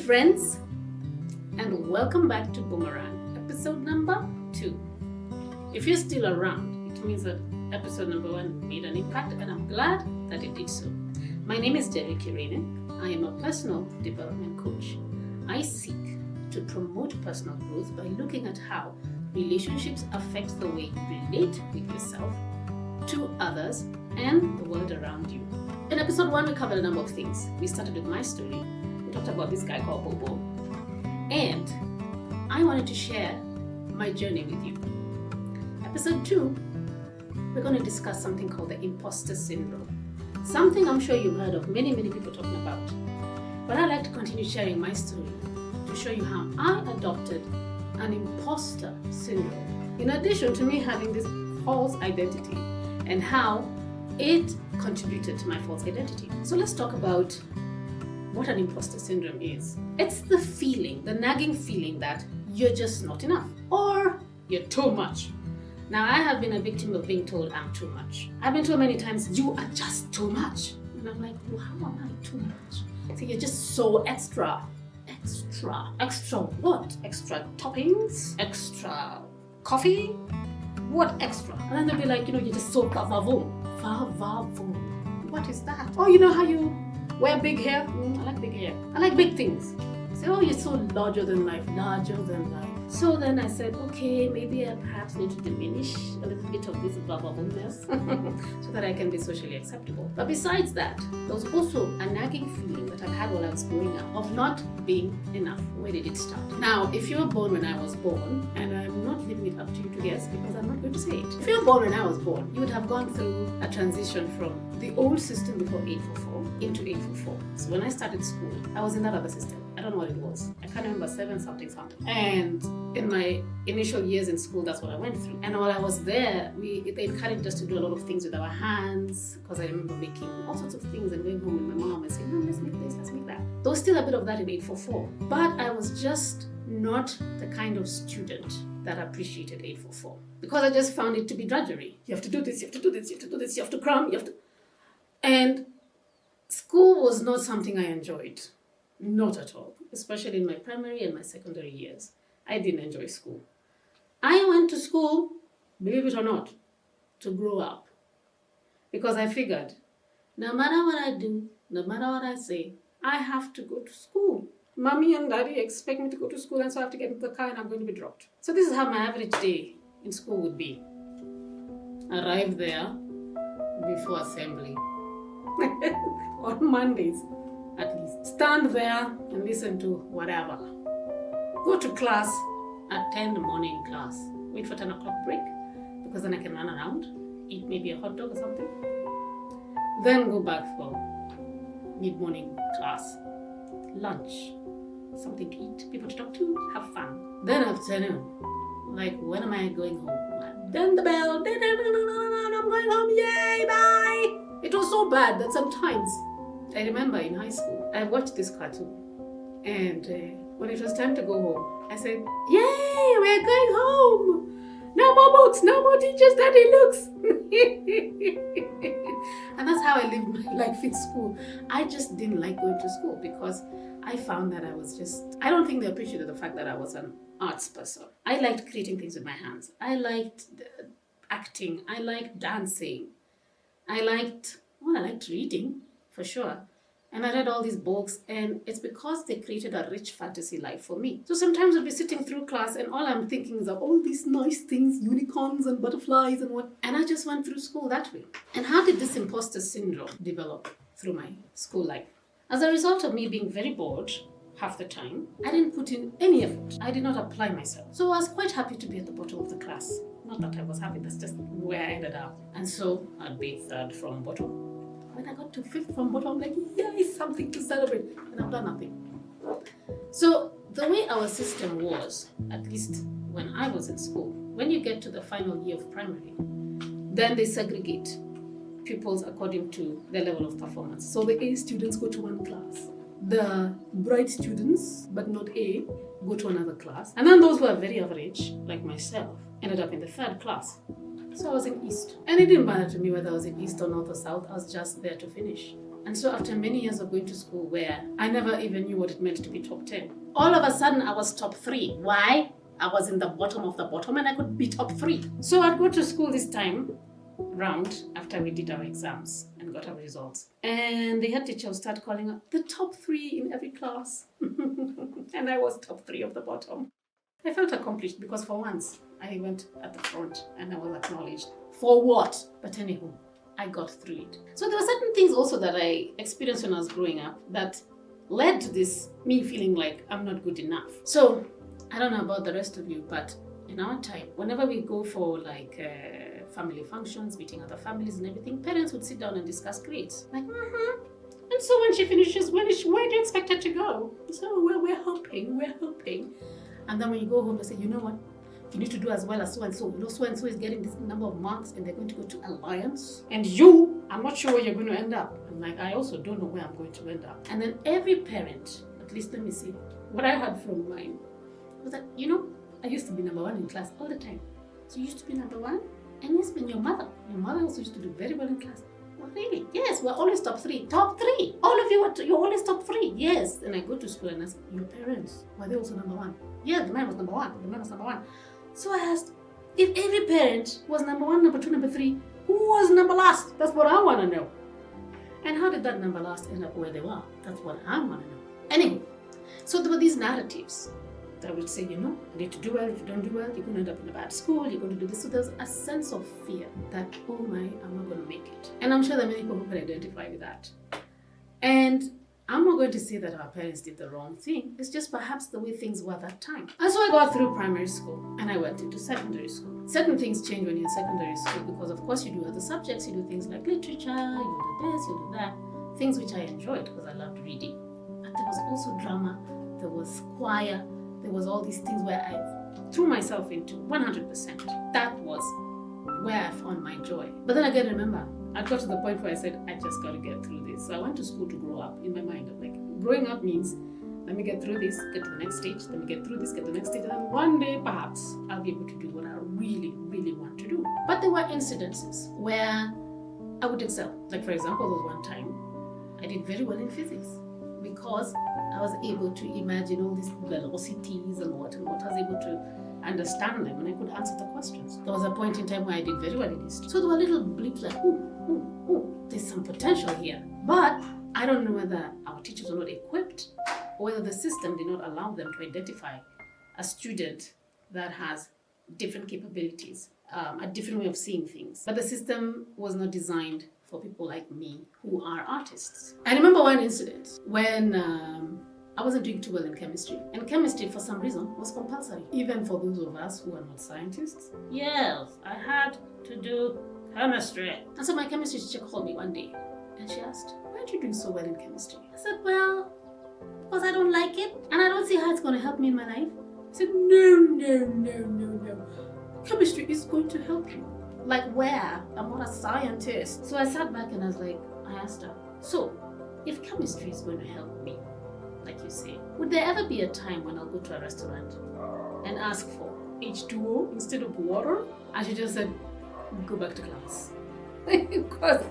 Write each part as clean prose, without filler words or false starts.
friends, and welcome back to Boomerang, episode number 2. If you're still around, it means that episode number 1 made an impact, and I'm glad that it did so. My name is Jerry Kirene. I am a personal development coach. I seek to promote personal growth by looking at how relationships affect the way you relate with yourself, to others, and the world around you. In episode 1, we covered a number of things. We started with my story. We talked about this guy called Bobo. And I wanted to share my journey with you. Episode 2, we're going to discuss something called the Imposter Syndrome. Something I'm sure you've heard of many people talking about. But I'd like to continue sharing my story to show you how I adopted an imposter syndrome, in addition to me having this false identity, and how it contributed to my false identity. So let's talk about what an imposter syndrome is. It's the feeling, the nagging feeling that you're just not enough or you're too much. Now, I have been a victim of being told I'm too much. I've been told many times, you are just too much. And I'm like, well, how am I too much? So you're just so extra. Extra what? Extra toppings? Extra coffee? What extra? And then they'll be like, you're just so va-va-voom. Va-va-voom. What is that? Oh, you know how you wear big hair? I like big hair. I like big things. Say, oh, you're so larger than life. So then I said, okay, maybe I perhaps need to diminish a little bit of this blah-blah-blah-ness so that I can be socially acceptable. But besides that, there was also a nagging feeling that I've had while I was growing up of not being enough. Where did it start? Now, if you were born when I was born, and I'm not leaving it up to you to guess because I'm not going to say it. If you were born when I was born, you would have gone through a transition from the old system before 844 into 844. So when I started school, I was in that other system. I don't know what it was. I can't remember, 7 something. And in my initial years in school, that's what I went through. And while I was there, they encouraged us to do a lot of things with our hands, because I remember making all sorts of things and going home with my mom and saying, no, let's make this, let's make that. There was still a bit of that in 844. But I was just not the kind of student that appreciated 844. Because I just found it to be drudgery. You have to do this, you have to do this, you have to do this, you have to cram, you have to... And school was not something I enjoyed. Not at all. Especially in my primary and my secondary years. I didn't enjoy school. I went to school, believe it or not, to grow up. Because I figured, no matter what I do, no matter what I say, I have to go to school. Mommy and daddy expect me to go to school, and so I have to get into the car and I'm going to be dropped. So this is how my average day in school would be. Arrive there before assembly. On Mondays, at least. Stand there and listen to whatever. Go to class, attend morning class. Wait for 10 o'clock break, because then I can run around, eat maybe a hot dog or something. Then go back for mid-morning class. Lunch, something to eat, people to talk to, have fun. Then afternoon, like, when am I going home? Then the bell, I'm going home, yay, bye! It was so bad that sometimes, I remember in high school, I watched this cartoon, and when it was time to go home, I said, yay, we're going home! No more books, no more teachers, daddy looks! And that's how I lived my life in school. I just didn't like going to school because I found that I don't think they appreciated the fact that I was an arts person. I liked creating things with my hands. I liked acting. I liked dancing. I liked reading, for sure. And I read all these books, and it's because they created a rich fantasy life for me. So sometimes I'll be sitting through class, and all I'm thinking is of all these nice things, unicorns and butterflies and what. And I just went through school that way. And how did this imposter syndrome develop through my school life? As a result of me being very bored half the time, I didn't put in any effort. I did not apply myself. So I was quite happy to be at the bottom of the class. Not that I was happy, that's just where I ended up. And so I'd be third from bottom. When I got to 5th from bottom, I'm like, yay, something to celebrate. And I've done nothing. So the way our system was, at least when I was in school, when you get to the final year of primary, then they segregate pupils according to their level of performance. So the A students go to one class. The bright students, but not A, go to another class. And then those who are very average, like myself, ended up in the 3rd class. So I was in East. And it didn't matter to me whether I was in East or North or South. I was just there to finish. And so after many years of going to school where I never even knew what it meant to be top 10, all of a sudden I was top 3. Why? I was in the bottom of the bottom and I could be top 3. So I'd go to school this time round after we did our exams and got our results. And the head teacher would start calling up the top 3 in every class. And I was top 3 of the bottom. I felt accomplished because for once I went at the front and I was acknowledged. For what? But anywho, I got through it. So there were certain things also that I experienced when I was growing up that led to this, me feeling like I'm not good enough. So I don't know about the rest of you, but in our time, whenever we go for like family functions, meeting other families and everything, parents would sit down and discuss grades. Like, And so when she finishes, where do you expect her to go? So we're hoping. And then when you go home, they say, you know what? You need to do as well as so-and-so. You know, so-and-so is getting this number of marks and they're going to go to Alliance. And you, I'm not sure where you're going to end up. I'm like, I also don't know where I'm going to end up. And then every parent, at least let me see, what I heard from mine was that, you know, I used to be number 1 in class all the time. So you used to be number 1? And yes, been your mother. Your mother also used to do very well in class. Well, really? Yes, we're always top 3. Top 3! All of you, you're always top 3. Yes. And I go to school and ask, your parents, were they also number 1? Yeah, the man was number 1. The man was number 1. So I asked, if every parent was number 1, number 2, number 3, who was number last? That's what I want to know. And how did that number last end up where they were? That's what I want to know. Anyway, so there were these narratives that would say, you know, you need to do well. If you don't do well, you're going to end up in a bad school. You're going to do this. So there's a sense of fear that, oh my, I'm not going to make it. And I'm sure that many people can identify with that. And I'm not going to say that our parents did the wrong thing. It's just perhaps the way things were that time. And so I got through primary school and I went into secondary school. Certain things change when you're in secondary school because, of course, you do other subjects. You do things like literature, you do this, you do that. Things which I enjoyed because I loved reading. But there was also drama. There was choir. There was all these things where I threw myself into 100%. That was where I found my joy. But then again, remember, I got to the point where I said, I just got to get through this. So I went to school to grow up in my mind. Like, growing up means, let me get through this, get to the next stage, let me get through this, get to the next stage, and then one day, perhaps, I'll be able to do what I really, really want to do. But there were incidences where I would excel. Like, for example, there was one time I did very well in physics because I was able to imagine all these velocities and what I was able to understand them and I could answer the questions. There was a point in time where I did very well in history. So there were little blips like, there's some potential here. But I don't know whether our teachers were not equipped or whether the system did not allow them to identify a student that has different capabilities, a different way of seeing things. But the system was not designed for people like me who are artists. I remember one incident when I wasn't doing too well in chemistry. And chemistry, for some reason, was compulsory. Even for those of us who are not scientists. Yes, I had to do chemistry. And so my chemistry teacher called me one day. And she asked, why aren't you doing so well in chemistry? I said, well, because I don't like it. And I don't see how it's going to help me in my life. I said, no. Chemistry is going to help you. Like where? I'm not a scientist. So I sat back and I was like, I asked her, so if chemistry is going to help me, like you say, would there ever be a time when I'll go to a restaurant and ask for H2O instead of water? And she just said, go back to class. Because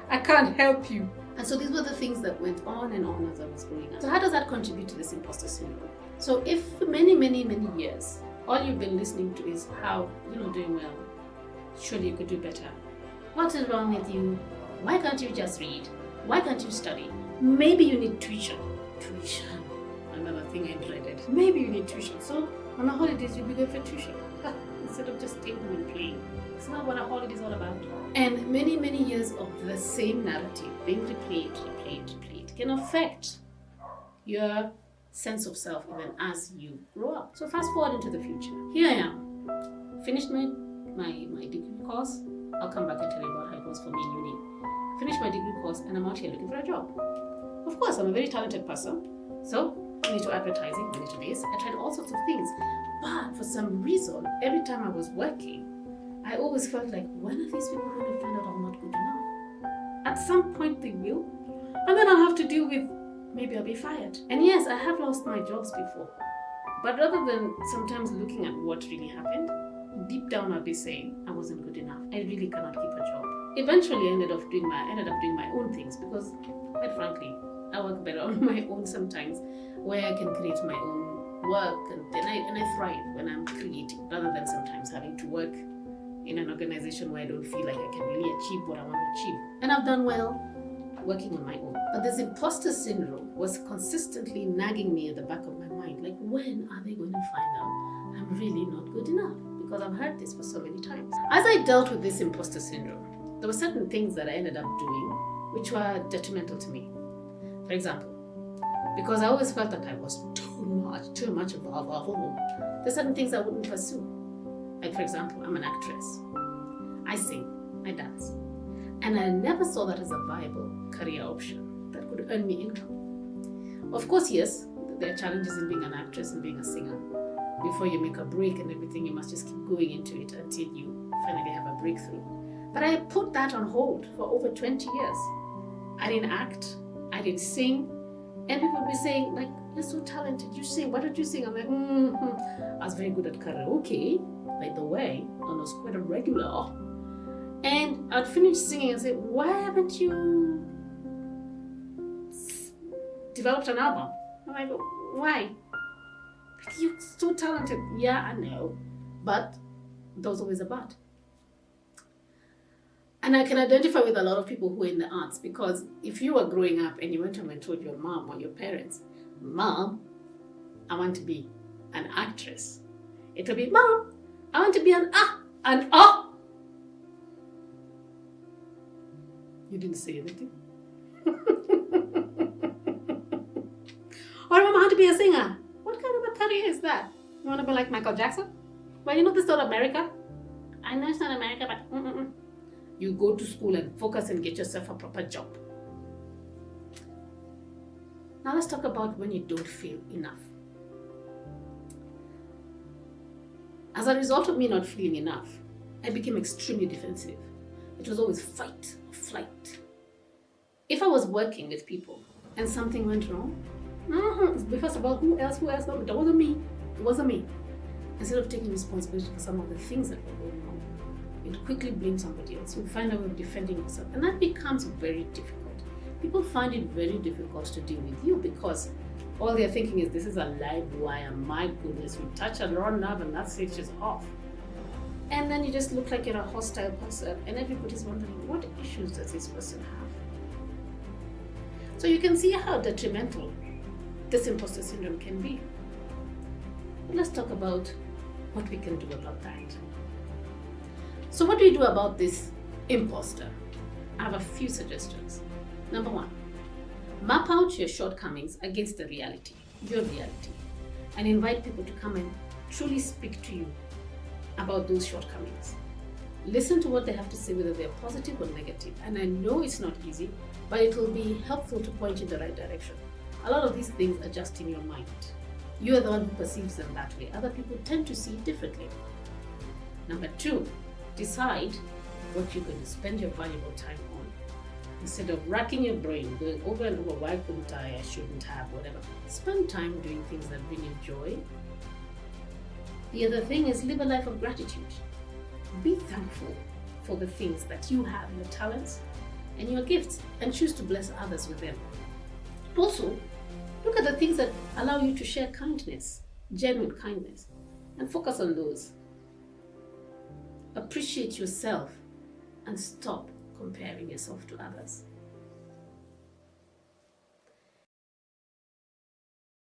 I can't help you. And so these were the things that went on and on as I was growing up. So how does that contribute to this imposter syndrome? So if for many years, all you've been listening to is how you're not doing well, surely you could do better. What is wrong with you? Why can't you just read? Why can't you study? Maybe you need tuition. Tuition, another thing I dreaded. Maybe you need tuition. So on the holidays you'll be going for tuition instead of just staying home and playing. It's not what a holiday is all about. And many years of the same narrative being replayed can affect your sense of self even as you grow up. So fast forward into the future. Here I am. Finished my degree course. I'll come back and tell you about how it was for me in uni. Finished my degree course and I'm out here looking for a job. Of course, I'm a very talented person. So I'm into advertising, I'm into this. I tried all sorts of things. But for some reason, every time I was working, I always felt like, when are these people going to find out I'm not good enough? At some point they will. And then I'll have to deal with, maybe I'll be fired. And yes, I have lost my jobs before. But rather than sometimes looking at what really happened, deep down I'll be saying, I wasn't good enough. I really cannot keep a job. eventually I ended up doing my own things because, quite frankly, I work better on my own sometimes, where I can create my own work, and I thrive when I'm creating, rather than sometimes having to work in an organization where I don't feel like I can really achieve what I want to achieve. And I've done well working on my own. But this imposter syndrome was consistently nagging me at the back of my mind, like, when are they going to find out I'm really not good enough? Because I've heard this for so many times. As I dealt with this imposter syndrome, there were certain things that I ended up doing which were detrimental to me. For example, because I always felt that I was too much of a there's certain things I wouldn't pursue. Like, for example, I'm an actress. I sing, I dance. And I never saw that as a viable career option that could earn me income. Of course, yes, there are challenges in being an actress and being a singer. Before you make a break and everything, you must just keep going into it until you finally have a breakthrough. But I put that on hold for over 20 years. I didn't act, I didn't sing, and people would be saying, like, you're so talented, you sing, why don't you sing? I'm like, I was very good at karaoke, by the way, and I was quite a regular. And I'd finish singing and say, why haven't you developed an album? I'm like, why? You're so talented. Yeah, I know. But there was always a but. And I can identify with a lot of people who are in the arts, because if you were growing up and you went home and told your mom or your parents, Mom, I want to be an actress. It'll be, Mom, I want to be an You didn't say anything. Or Mom, I want to be a singer. What kind of a career is that? You want to be like Michael Jackson? Well, you know this is not America. I know it's not America, but you go to school and focus and get yourself a proper job. Now let's talk about when you don't feel enough. As a result of me not feeling enough, I became extremely defensive. It was always fight or flight. If I was working with people and something went wrong, first of all, who else? No, that wasn't me. It wasn't me. Instead of taking responsibility for some of the things that were going wrong, you'd quickly blame somebody else. You'd find a way of defending yourself. And that becomes very difficult. People find it very difficult to deal with you because all they're thinking is, this is a live wire. My goodness, you touch a raw nerve and that switch is off. And then you just look like you're a hostile person, and everybody's wondering, what issues does this person have? So you can see how detrimental this imposter syndrome can be. But let's talk about what we can do about that. So what do we do about this imposter? I have a few suggestions. Number one, map out your shortcomings against the reality, your reality, and invite people to come and truly speak to you about those shortcomings. Listen to what they have to say, whether they're positive or negative. And I know it's not easy, but it will be helpful to point you in the right direction. A lot of these things are just in your mind. You are the one who perceives them that way. Other people tend to see it differently. Number two, decide what you're going to spend your valuable time on. Instead of racking your brain, going over and over, why couldn't I shouldn't have, whatever. Spend time doing things that bring you joy. The other thing is, live a life of gratitude. Be thankful for the things that you have, your talents and your gifts, and choose to bless others with them. Also, look at the things that allow you to share kindness, genuine kindness, and focus on those. Appreciate yourself and stop comparing yourself to others.